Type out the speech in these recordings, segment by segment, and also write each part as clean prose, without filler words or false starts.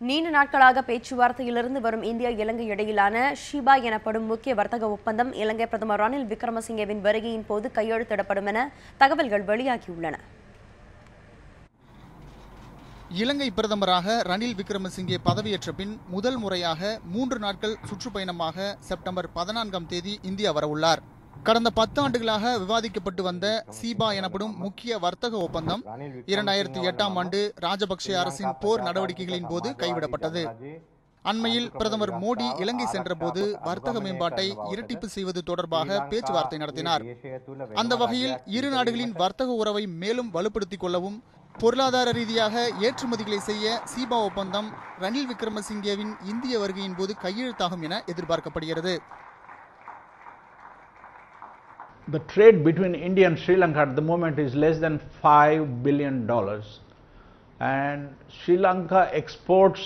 நீண்ட நாட்களாக பேச்சுவார்த்தையிலிருந்து வரும் இந்தியா இலங்கை இடையிலான ஷிபா எனப்படும் முக்கிய வர்த்தக ஒப்பந்தம் இலங்கை பிரதமர் ரணில் விக்ரமசிங்கவின் வருகையின் போது கையெழுத்திடப்படும் என தகவல்கள் வெளியாகியுள்ளன. இலங்கை பிரதமராக ரணில் விக்ரமசிங்கே பதவியேற்ற பின் முதல் முறையாக 3 நாட்கள் சுற்றுப்பயணமாக செப்டம்பர் 14ஆம் தேதி இந்தியா வரவுள்ளார். கடந்த 10 ஆண்டுகளாக விவாதிக்கப்பட்டு வந்த சீபா எனப்படும் முக்கிய வர்த்தக ஒப்பந்தம் 2008ஆம் ஆண்டு ராஜபக்சே அரசின் போர் நடவடிக்கைகளின் போது கைவிடப்பட்டது. அண்மையில் பிரதமர் மோடி இலங்கை சென்றபோது வர்த்தக மேம்பாட்டை இரட்டிப்பு செய்வது தொடர்பாக பேச்சுவார்த்தை நடத்தினார். அந்த வகையில் இரு நாடுகளின் வர்த்தக உறவை மேலும் வலுப்படுத்திக் கொள்ளவும் பொருளாதார ரீதியாக ஏற்றுமதிகளை செய்ய சீபா ஒப்பந்தம் ரணில் விக்ரமசிங்கேவின் இந்திய வருகையின் போது கையெழுத்தாகும் என எதிர்பார்க்கப்படுகிறது. The trade between India and Sri Lanka at the moment is less than $5 billion, and Sri Lanka exports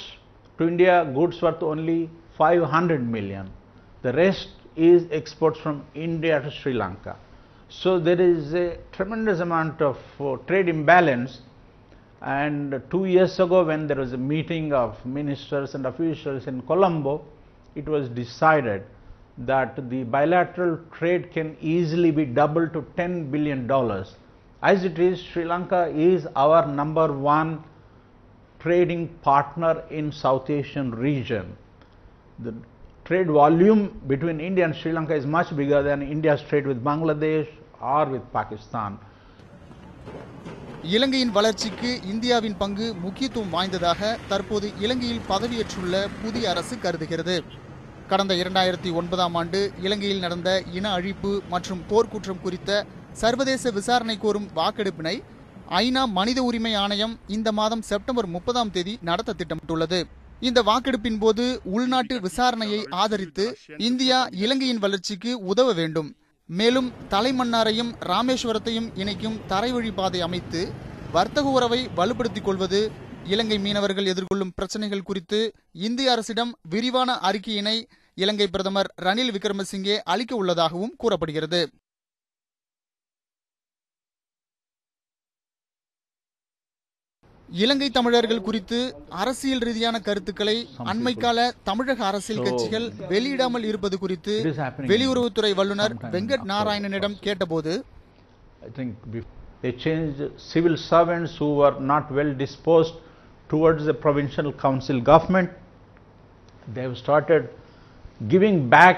to India goods worth only 500 million. The rest is exports from India to Sri Lanka. So there is a tremendous amount of trade imbalance, and 2 years ago when there was a meeting of ministers and officials in Colombo, it was decided that the bilateral trade can easily be doubled to $10 billion. As it is, Sri Lanka is our #1 trading partner in South Asian region. The trade volume between India and Sri Lanka is much bigger than India's trade with Bangladesh or with Pakistan. இலங்கையின் வளர்ச்சிக்கு இந்தியாவின் பங்கு முக்கியத்துவம் வாய்ந்ததாக தற்போது இலங்கையில் பதவியேற்றுள்ள புதிய அரசு கருதுகிறது. கடந்த 2009ஆம் ஆண்டு இலங்கையில் நடந்த இன அழிப்பு மற்றும் போர்க்குற்றம் குறித்த சர்வதேச விசாரணை கோரும் வாக்கெடுப்பினை ஐநா மனித உரிமை ஆணையம் இந்த மாதம் செப்டம்பர் 30ஆம் தேதி நடத்த திட்டமிட்டுள்ளது. இந்த வாக்கெடுப்பின் போது உள்நாட்டு விசாரணையை ஆதரித்து இந்தியா இலங்கையின் வளர்ச்சிக்கு உதவ வேண்டும், மேலும் தலைமன்னாரையும் ராமேஸ்வரத்தையும் இணைக்கும் தரைவழி பாதை அமைத்து வர்த்தக உறவை வலுப்படுத்திக் கொள்வது, இலங்கை மீனவர்கள் எதிர்கொள்ளும் பிரச்சனைகள் குறித்து இந்திய அரசிடம் விரிவான அறிக்கையினை இலங்கை பிரதமர் ரணில் விக்ரமசிங்கே அளிக்க உள்ளதாகவும் கூறப்படுகிறது. இலங்கை தமிழர்கள் குறித்து அரசியல் ரீதியான கருத்துக்களை அண்மைக்கால தமிழக அரசியல் கட்சிகள் வெளியிடாமல் இருப்பது குறித்து வெளியுறவுத்துறை வல்லுநர் வெங்கட் நாராயணனிடம் கேட்டபோது, they changed civil servants who were not well disposed towards the provincial council government. They have started giving back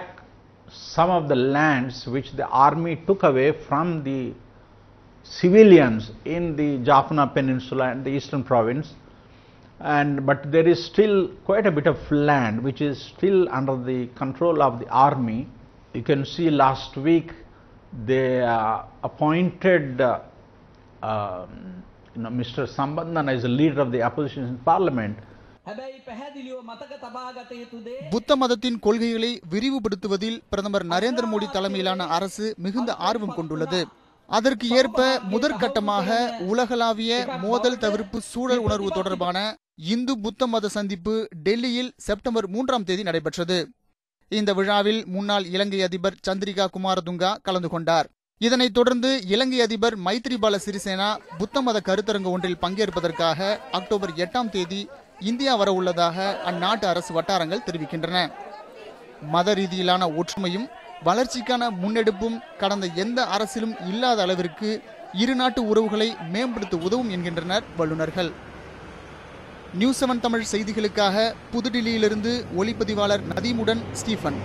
some of the lands which the army took away from the civilians in the Jaffna Peninsula and the eastern province, but there is still quite a bit of land which is still under the control of the army. You can see last week they appointed Mr. Sambandhan as the leader of the opposition in parliament. புத்த மதத்தின் கொள்கைகளை விரிவுபடுத்துவதில் பிரதமர் நரேந்திர மோடி தலைமையிலான அரசு மிகுந்த ஆர்வம் கொண்டுள்ளது. அதற்கு ஏற்ப முதற்கட்டமாக உலகளாவிய மோதல் தவிர்ப்பு சூழல் உணர்வு தொடர்பான இந்து புத்த மத சந்திப்பு டெல்லியில் செப்டம்பர் 3ஆம் தேதி நடைபெற்றது. இந்த விழாவில் முன்னாள் இலங்கை அதிபர் சந்திரிகா குமாரதுங்கா கலந்து கொண்டார். இதனைத் தொடர்ந்து இலங்கை அதிபர் மைத்ரிபால சிறிசேனா புத்த மத கருத்தரங்கு ஒன்றில் பங்கேற்பதற்காக அக்டோபர் 8ஆம் தேதி இந்தியா வர உள்ளதாக அந்நாட்டு அரசு வட்டாரங்கள் தெரிவிக்கின்றன. மத ரீதியிலான ஒற்றுமையும் வளர்ச்சிக்கான முன்னெடுப்பும் கடந்த எந்த அரசிலும் இல்லாத அளவிற்கு இரு நாட்டு உறவுகளை மேம்படுத்த உதவும் என்கின்றனர் வல்லுநர்கள். நியூஸ் 7 தமிழ் செய்திகளுக்காக புதுடில்லியிலிருந்து ஒளிப்பதிவாளர் நதீமுடன் ஸ்டீஃபன்.